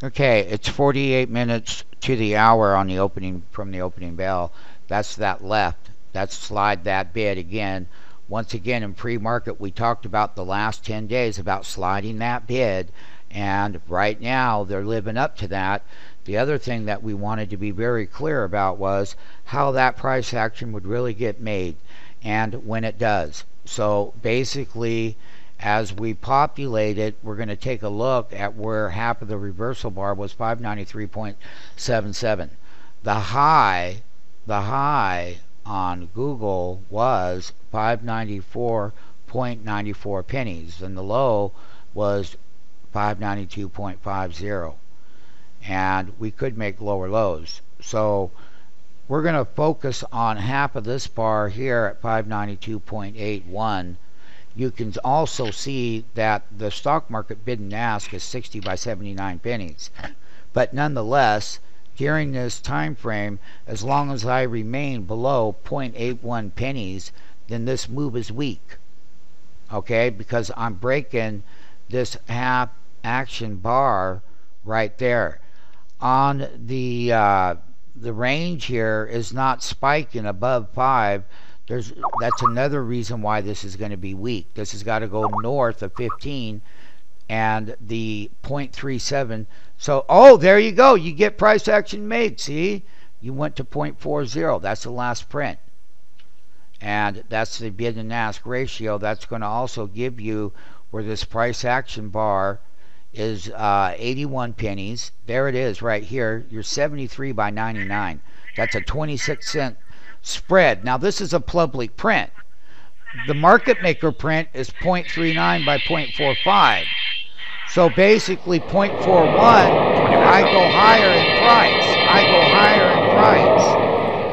Okay, it's 48 minutes to the hour on the opening from the opening bell. That's that left. That's slide that bid again. Once again, in pre-market, we talked about the last 10 days about sliding that bid, and right now they're living up to that. The other thing that we wanted to be very clear about was how that price action would really get made and when it does. So basically, as we populate it, we're going to take a look at where half of the reversal bar was 593.77. The high on Google was 594.94 pennies, and the low was 592.50. And we could make lower lows. So we're going to focus on half of this bar here at 592.81. You can also see that the stock market bid and ask is 60 by 79 pennies. But nonetheless, during this time frame, as long as I remain below 0.81 pennies, then this move is weak. Okay, because I'm breaking this half action bar right there. On the range here is not spiking above 5. That's another reason why this is going to be weak. This has got to go north of 15 and the 0.37. So, oh, there you go. You get price action made. See, you went to 0.40. That's the last print. And that's the bid and ask ratio. That's going to also give you where this price action bar is 81 pennies. There it is right here. You're 73 by 99. That's a 26-cent spread. Now this is a public print. The market maker print is 0.39 by 0.45. So basically 0.41, I go higher in price. I go higher in price.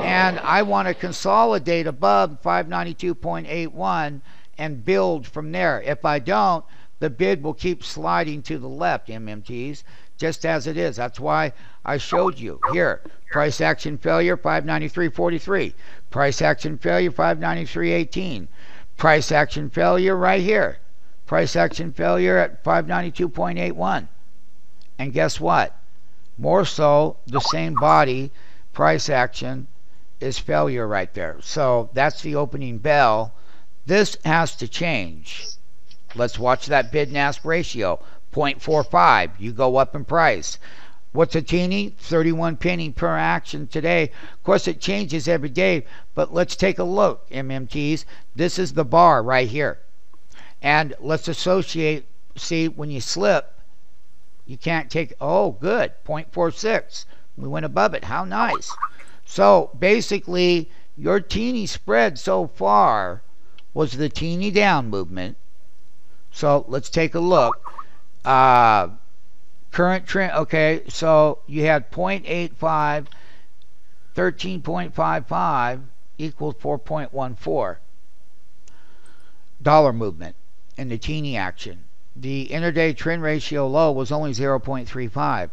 And I want to consolidate above 592.81 and build from there. If I don't, the bid will keep sliding to the left, MMTs, just as it is. That's why I showed you here. Price action failure, 593.43. Price action failure, 593.18. Price action failure right here. Price action failure at 592.81. And guess what? More so, the same body, price action is failure right there. So that's the opening bell. This has to change. Let's watch that bid and ask ratio. 0.45. You go up in price. What's a teeny? 31 penny per action today. Of course, it changes every day, but let's take a look, MMTs. This is the bar right here. And let's associate, see, when you slip, you can't take, oh, good, 0.46. We went above it. How nice. So basically, your teeny spread so far was the teeny down movement. So let's take a look. Current trend, okay, so you had 0.85, 13.55 equals 4.14 dollar movement in the teeny action. The intraday trend ratio low was only 0.35.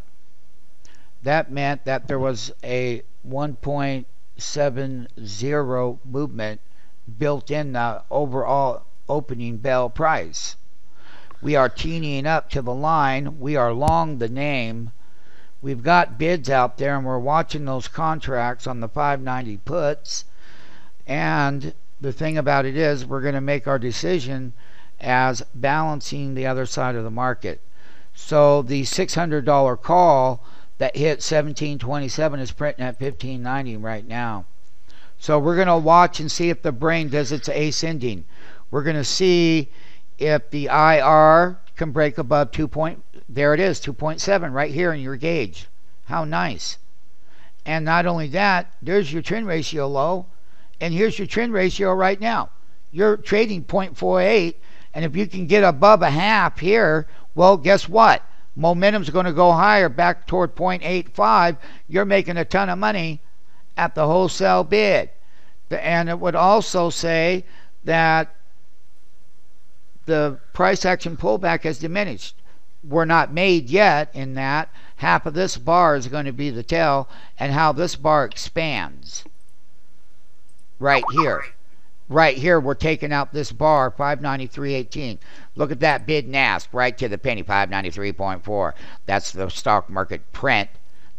That meant that there was a 1.70 movement built in the overall opening bell price. We are teenying up to the line. We are long the name. We've got bids out there, and we're watching those contracts on the 590 puts. And the thing about it is, we're going to make our decision as balancing the other side of the market. So the $600 call that hit 1727 is printing at 1590 right now. So we're going to watch and see if the brain does its ascending. We're going to see if the IR can break above 2 point, there it is, 2.7 right here in your gauge. How nice. And not only that, there's your trend ratio low, and here's your trend ratio right now. You're trading 0.48, and if you can get above a half here, well, guess what? Momentum's going to go higher back toward 0.85. You're making a ton of money at the wholesale bid. And it would also say that the price action pullback has diminished. We're not made yet in that. Half of this bar is going to be the tell, and how this bar expands. Right here. Right here, we're taking out this bar, 593.18. Look at that bid and ask right to the penny, 593.4. That's the stock market print.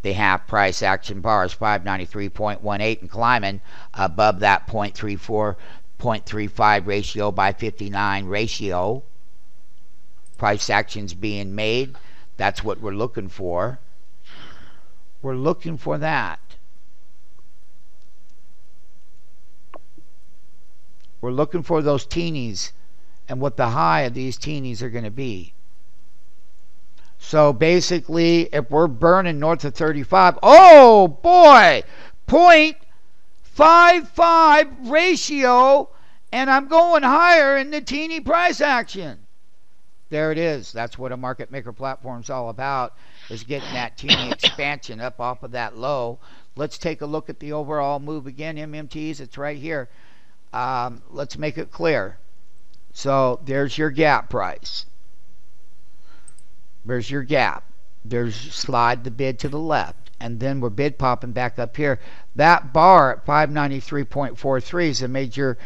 The half price action bar is 593.18 and climbing above that 0.34, 0.35 ratio by 59 ratio. Price actions being made. That's what we're looking for. We're looking for that. We're looking for those teenies and what the high of these teenies are going to be. So basically, if we're burning north of 35, oh boy, 0.55 ratio, and I'm going higher in the teeny price action. There it is. That's what a market maker platform is all about, is getting that teeny expansion up off of that low. Let's take a look at the overall move again, MMTs. It's right here. Let's make it clear. So there's your gap price. There's your gap. There's slide the bid to the left. And then we're bid popping back up here. That bar at 593.43 is a major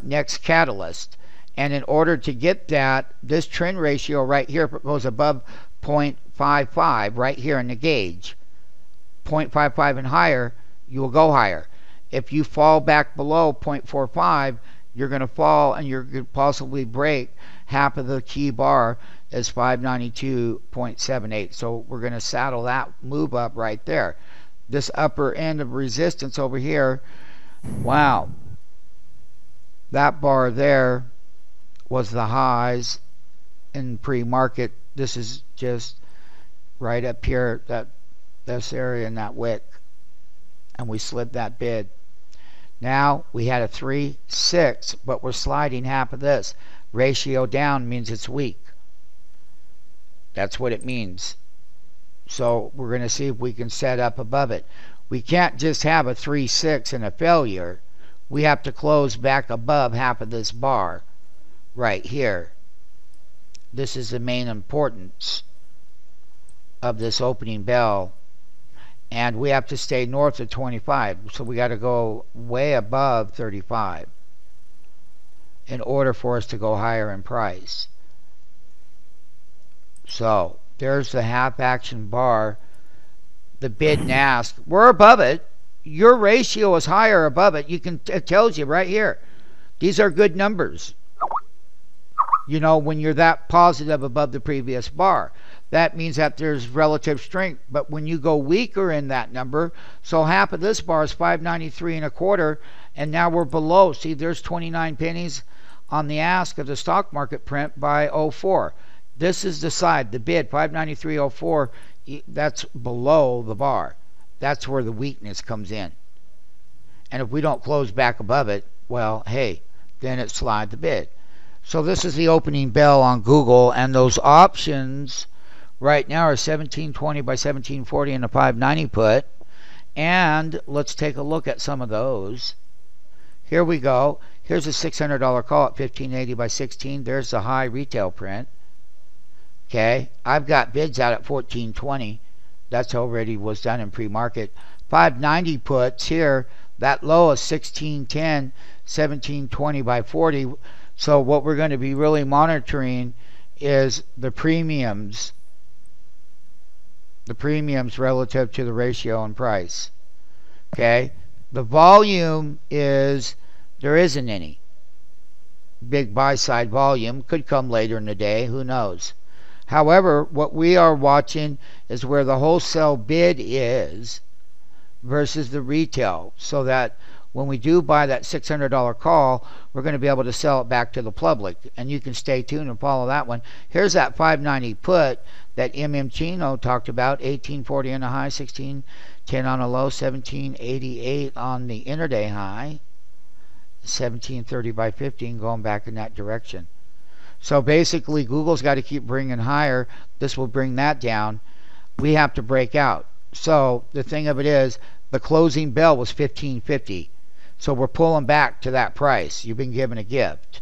next catalyst. And in order to get that, this trend ratio right here goes above 0.55 right here in the gauge. 0.55 and higher, you will go higher. If you fall back below 0.45, you're going to fall and you're going to possibly break half of the key bar is 592.78. So we're going to saddle that move up right there. This upper end of resistance over here, wow, that bar there was the highs in pre-market. This is just right up here, this area in that wick, and we slid that bid. Now we had a 3-6, but we're sliding half of this. Ratio down means it's weak. That's what it means. So we're going to see if we can set up above it. We can't just have a 3-6 and a failure. We have to close back above half of this bar right here. This is the main importance of this opening bell. And we have to stay north of 25. So we got to go way above 35 in order for us to go higher in price. So there's the half action bar, the bid and ask. We're above it. Your ratio is higher above it. It tells you right here. These are good numbers. You know, when you're that positive above the previous bar, that means that there's relative strength. But when you go weaker in that number, so half of this bar is 593.25, and now we're below. See, there's 29 pennies on the ask of the stock market print by 04. This is the side, the bid, 593.04. That's below the bar. That's where the weakness comes in. And if we don't close back above it, well, hey, then it slide the bid. So this is the opening bell on Google, and those options right now are 1720 by 1740 in the 590 put. And let's take a look at some of those. Here we go. Here's a $600 call at 1580 by 16. There's the high retail print. Okay, I've got bids out at 1420. That's already was done in pre-market. 590 puts here. That low is 1610, 1720 by 40. So what we're going to be really monitoring is the premiums. The premiums relative to the ratio and price. Okay, the volume is, there isn't any. Big buy side volume could come later in the day, who knows. However, what we are watching is where the wholesale bid is versus the retail, so that when we do buy that $600 call, we're going to be able to sell it back to the public. And you can stay tuned and follow that one. Here's that 590 put that Chino talked about, 1840 on the high, 1610 on the low, 1788 on the intraday high, 1730 by 15 going back in that direction. So basically, Google's got to keep bringing higher. This will bring that down. We have to break out. So the thing of it is, the closing bell was 1550. So we're pulling back to that price. You've been given a gift.